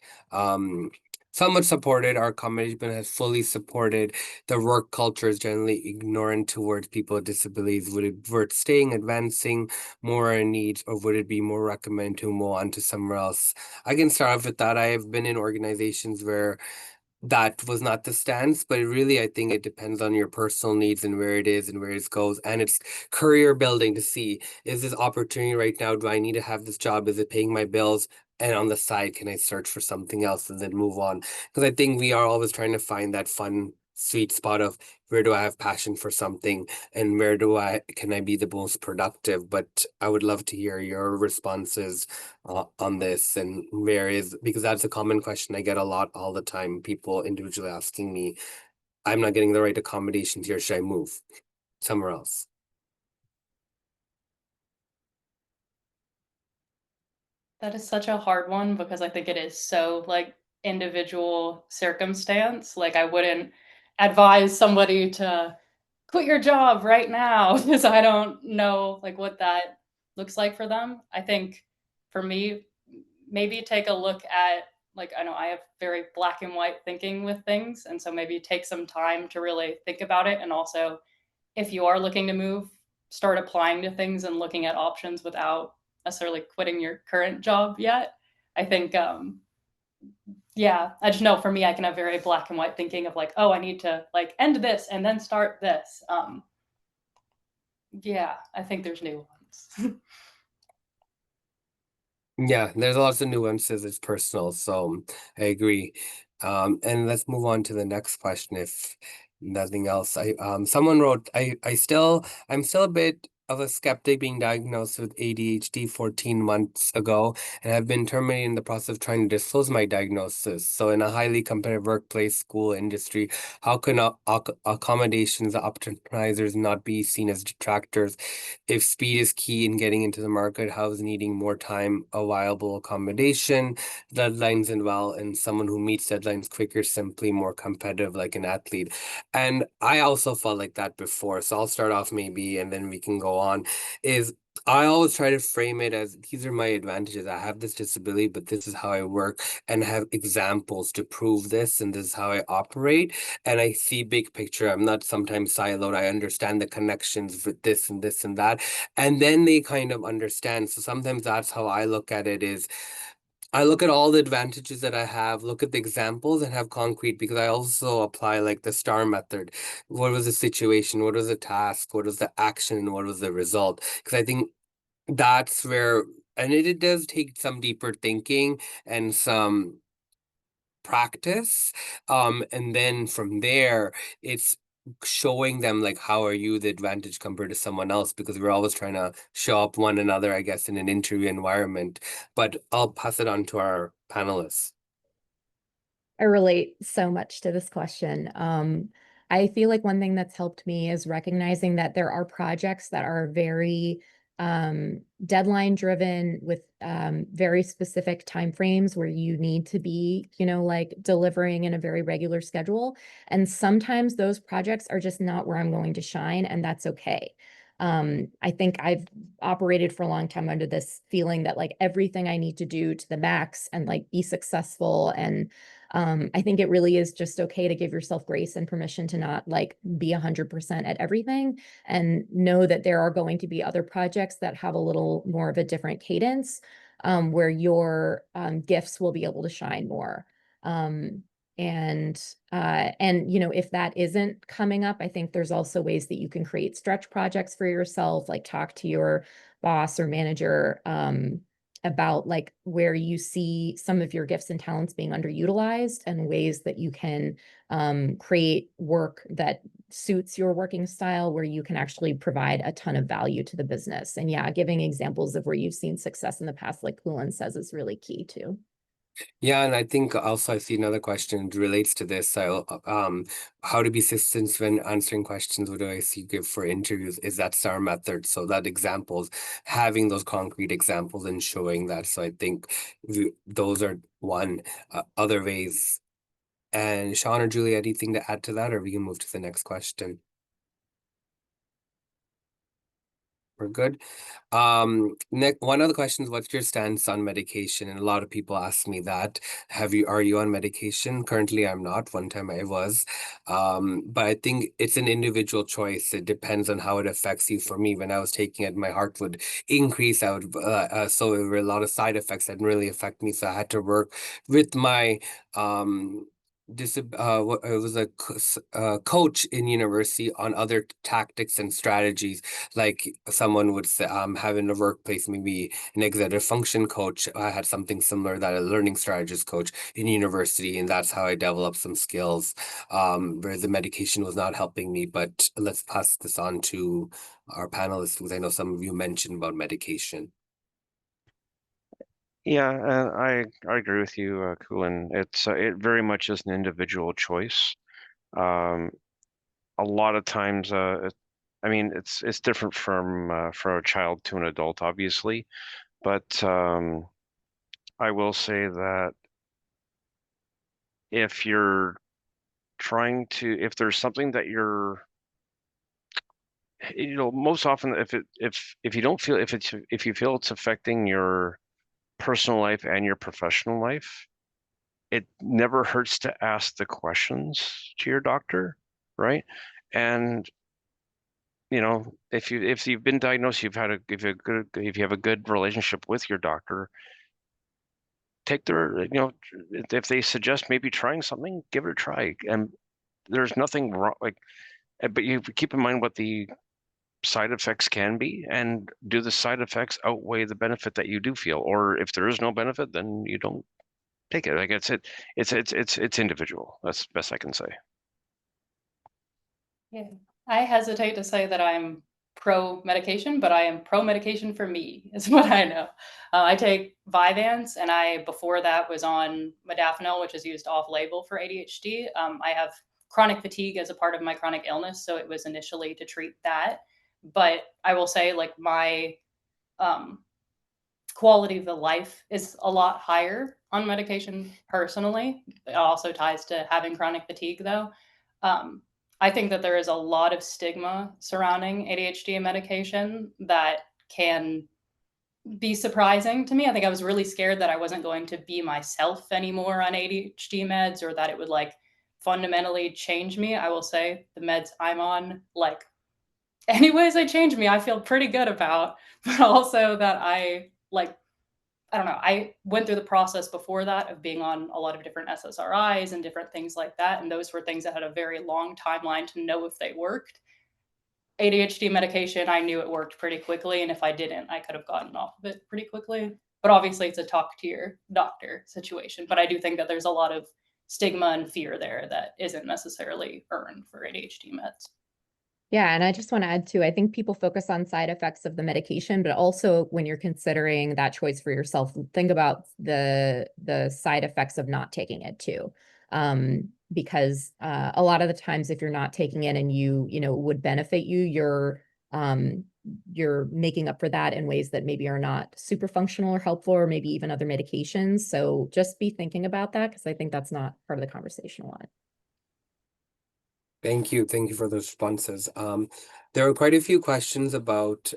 supported, our management has fully supported the work culture is generally ignorant towards people with disabilities. Would it worth staying, advancing, more in needs, or would it be more recommended to move on to somewhere else? I can start off with that. I have been in organizations where that was not the stance, but really, I think it depends on your personal needs and where it is and where it goes. And it's career building to see, is this opportunity right now? Do I need to have this job? Is it paying my bills? And on the side, can I search for something else and then move on? Because I think we are always trying to find that fun, sweet spot of where do I have passion for something and where can I be the most productive? But I would love to hear your responses on this and where is, because that's a common question I get a lot all the time. People individually asking me, I'm not getting the right accommodations here. Should I move somewhere else? That is such a hard one because I think it is so like individual circumstance. Like I wouldn't advise somebody to quit your job right now because I don't know like what that looks like for them. I think for me, maybe take a look at like I know I have very black and white thinking with things, and so maybe take some time to really think about it. And also, if you are looking to move, start applying to things and looking at options without necessarily quitting your current job yet. I think yeah, I just know for me I can have very black and white thinking of like, oh, I need to like end this and then start this. Yeah, I think there's nuance. Yeah, there's lots of nuances. It's personal, so I agree. And let's move on to the next question. If nothing else, someone wrote, I'm still a bit of a skeptic being diagnosed with ADHD 14 months ago, and I've been terminated in the process of trying to disclose my diagnosis. So, in a highly competitive workplace, school, industry, how can accommodations, optimizers not be seen as detractors? If speed is key in getting into the market, how is needing more time a viable accommodation? Deadlines and and someone who meets deadlines quicker, simply more competitive like an athlete. And I also felt like that before. So I'll start off maybe and then we can go on. Is I always try to frame it as these are my advantages. I have this disability, but this is how I work and have examples to prove this, and this is how I operate. And I see big picture. I'm not sometimes siloed. I understand the connections with this and this and that. And then they kind of understand. So sometimes that's how I look at it is I look at all the advantages that I have, look at the examples and have concrete because I also apply like the STAR method. What was the situation? What was the task? What was the action? And what was the result? Because I think that's where, and it does take some deeper thinking and some practice. And then from there, it's showing them like how are you the advantage compared to someone else, because we're always trying to show up one another, I guess, in an interview environment. But I'll pass it on to our panelists. I relate so much to this question. I feel like one thing that's helped me is recognizing that there are projects that are very deadline driven with very specific timeframes where you need to be, like delivering in a very regular schedule. And sometimes those projects are just not where I'm going to shine, and that's okay. I think I've operated for a long time under this feeling that like everything I need to do to the max and like be successful. And I think it really is just okay to give yourself grace and permission to not like be 100% at everything, and know that there are going to be other projects that have a little more of a different cadence, where your gifts will be able to shine more. Um, and if that isn't coming up, I think there's also ways that you can create stretch projects for yourself, like talk to your boss or manager about like where you see some of your gifts and talents being underutilized, and ways that you can create work that suits your working style, where you can actually provide a ton of value to the business. And yeah, giving examples of where you've seen success in the past, like Kulin says, is really key too. Yeah, and I think also I see another question relates to this. So, how to be consistent when answering questions. What do I see give for interviews? Is that STAR method? So that examples, having those concrete examples and showing that. So I think those are one other ways And Sean or Julie, anything to add to that, or we can move to the next question? We're good. One of the questions, what's your stance on medication? And a lot of people ask me that. Are you on medication? Currently, I'm not. One time I was. But I think it's an individual choice. It depends on how it affects you. For me, when I was taking it, my heart would increase. So there were a lot of side effects that didn't really affect me. So I had to work with my I was a coach in university on other tactics and strategies, like someone would say, have in the workplace, maybe an executive function coach. I had something similar, that a learning strategist coach in university, and that's how I developed some skills, where the medication was not helping me. But let's pass this on to our panelists, because I know some of you mentioned about medication. Yeah, I agree with you, Kulin. It very much is an individual choice. A lot of times, I mean, it's different from a child to an adult, obviously, but I will say that if you're if there's something that most often, if you don't feel, if you feel it's affecting your personal life and your professional life, it never hurts to ask the questions to your doctor, right? And if you've been diagnosed, if you have a good relationship with your doctor, take if they suggest maybe trying something, give it a try. And there's nothing wrong, but you keep in mind what the side effects can be, and do the side effects outweigh the benefit that you do feel? Or if there is no benefit, then you don't take it. Like it's individual. That's the best I can say. Yeah, I hesitate to say that I'm pro medication, but I am pro medication for me, is what I know. I take Vyvanse, and before that was on modafinil, which is used off label for ADHD. I have chronic fatigue as a part of my chronic illness, so it was initially to treat that. But I will say, like, my um, quality of the life is a lot higher on medication personally. It also ties to having chronic fatigue, though. Um, I think that there is a lot of stigma surrounding ADHD and medication that can be surprising to me. I think I was really scared that I wasn't going to be myself anymore on ADHD meds, or that it would like fundamentally change me. I will say the meds I'm on, like, anyways, they change me, I feel pretty good about, but also that I don't know, I went through the process before that of being on a lot of different SSRIs and different things like that, and those were things that had a very long timeline to know if they worked. ADHD medication, I knew it worked pretty quickly, and if I didn't, I could have gotten off of it pretty quickly. But obviously, it's a talk to your doctor situation. But I do think that there's a lot of stigma and fear there that isn't necessarily earned for ADHD meds. Yeah, and I just want to add too, I think people focus on side effects of the medication, but also when you're considering that choice for yourself, think about the side effects of not taking it too. Because a lot of the times if you're not taking it and would benefit you, you're making up for that in ways that maybe are not super functional or helpful, or maybe even other medications. So just be thinking about that, because I think that's not part of the conversation a lot. Thank you. Thank you for the responses. There were quite a few questions about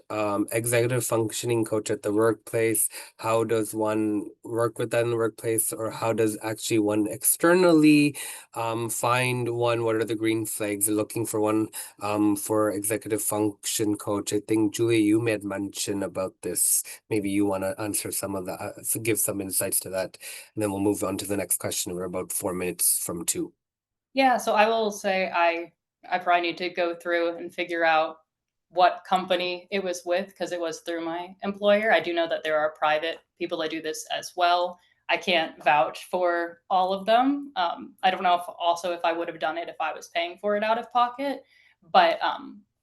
executive functioning coach at the workplace. How does one work with that in the workplace, or how does actually one externally find one? What are the green flags looking for one for executive function coach? I think, Julia, you made mention about this. Maybe you want to answer some of that, so give some insights to that, and then we'll move on to the next question. We're about 4 minutes from 2. Yeah, so I will say I probably need to go through and figure out what company it was with, because it was through my employer. I do know that there are private people that do this as well. I can't vouch for all of them. I don't know if I would have done it if I was paying for it out of pocket, but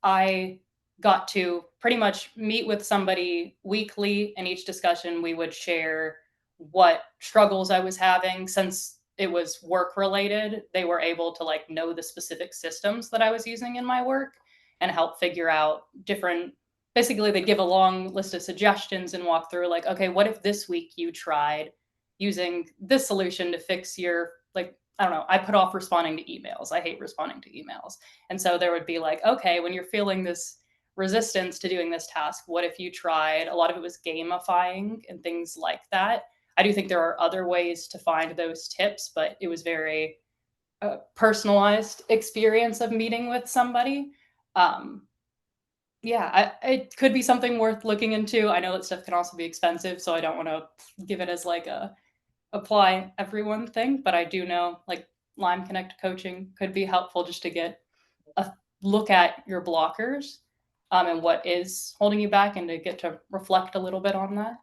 I got to pretty much meet with somebody weekly. In each discussion, we would share what struggles I was having. Since it was work related, they were able to like know the specific systems that I was using in my work and help figure out basically they give a long list of suggestions and walk through like, okay, what if this week you tried using this solution to fix your, like, I don't know, I put off responding to emails. I hate responding to emails. And so there would be like, okay, when you're feeling this resistance to doing this task, what if you tried? A lot of it was gamifying and things like that. I do think there are other ways to find those tips, but it was very personalized experience of meeting with somebody. Yeah, it could be something worth looking into. I know that stuff can also be expensive, so I don't want to give it as like a apply everyone thing, but I do know like Lyme Connect coaching could be helpful just to get a look at your blockers and what is holding you back, and to get to reflect a little bit on that.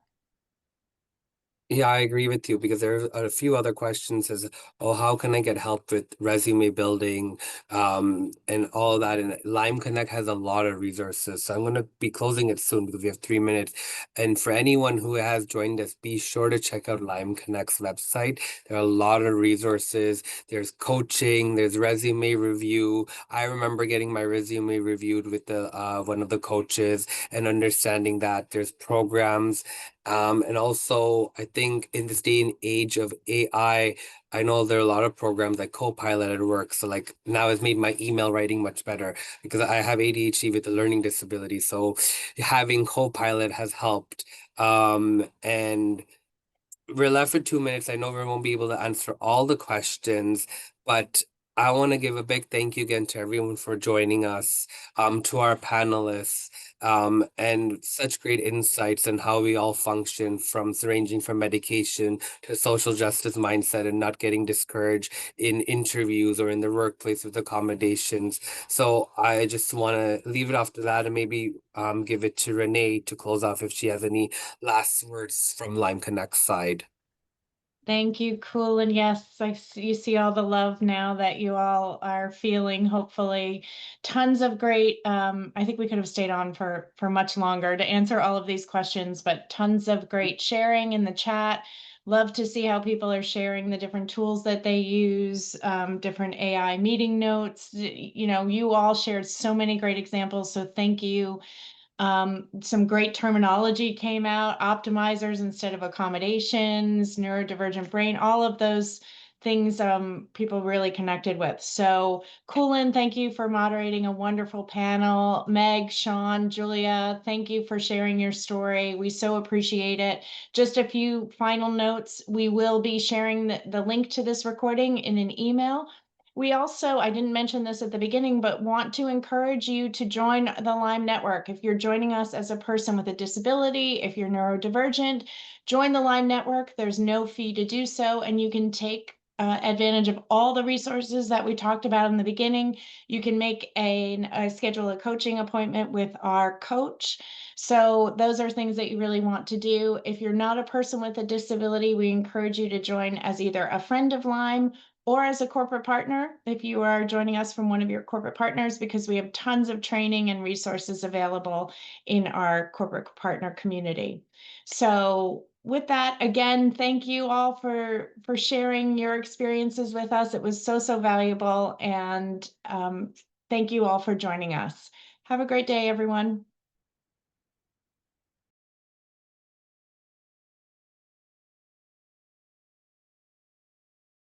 Yeah, I agree with you because there are a few other questions as, oh, how can I get help with resume building, and all that. And Lime Connect has a lot of resources. So I'm going to be closing it soon because we have 3 minutes. And for anyone who has joined us, be sure to check out Lime Connect's website. There are a lot of resources. There's coaching, there's resume review. I remember getting my resume reviewed with the one of the coaches and understanding that there's programs. And also, I think in this day and age of AI, I know there are a lot of programs like Copilot at work. So like now it's made my email writing much better because I have ADHD with a learning disability. So having Copilot has helped. And we're left for 2 minutes. I know we won't be able to answer all the questions, but I want to give a big thank you again to everyone for joining us, to our panelists, and such great insights on how we all function, from ranging from medication to social justice mindset and not getting discouraged in interviews or in the workplace with accommodations. So I just want to leave it off to that and maybe give it to Renee to close off if she has any last words from Lime Connect's side. Thank you, Kulin. Yes, you see all the love now that you all are feeling, hopefully. Tons of great, I think we could have stayed on for much longer to answer all of these questions, but tons of great sharing in the chat. Love to see how people are sharing the different tools that they use, different AI meeting notes. You know, you all shared so many great examples, so thank you. Some great terminology came out, optimizers instead of accommodations, neurodivergent brain, all of those things people really connected with. So Kulin, thank you for moderating a wonderful panel. Meg, Sean, Julia, thank you for sharing your story. We so appreciate it. Just a few final notes. We will be sharing the link to this recording in an email. We also, I didn't mention this at the beginning, but want to encourage you to join the Lyme Network. If you're joining us as a person with a disability, if you're neurodivergent, join the Lyme Network. There's no fee to do so, and you can take advantage of all the resources that we talked about in the beginning. You can make schedule a coaching appointment with our coach. So those are things that you really want to do. If you're not a person with a disability, we encourage you to join as either a friend of Lyme or as a corporate partner, if you are joining us from one of your corporate partners, because we have tons of training and resources available in our corporate partner community. So with that, again, thank you all for sharing your experiences with us. It was so valuable, and thank you all for joining us. Have a great day, everyone.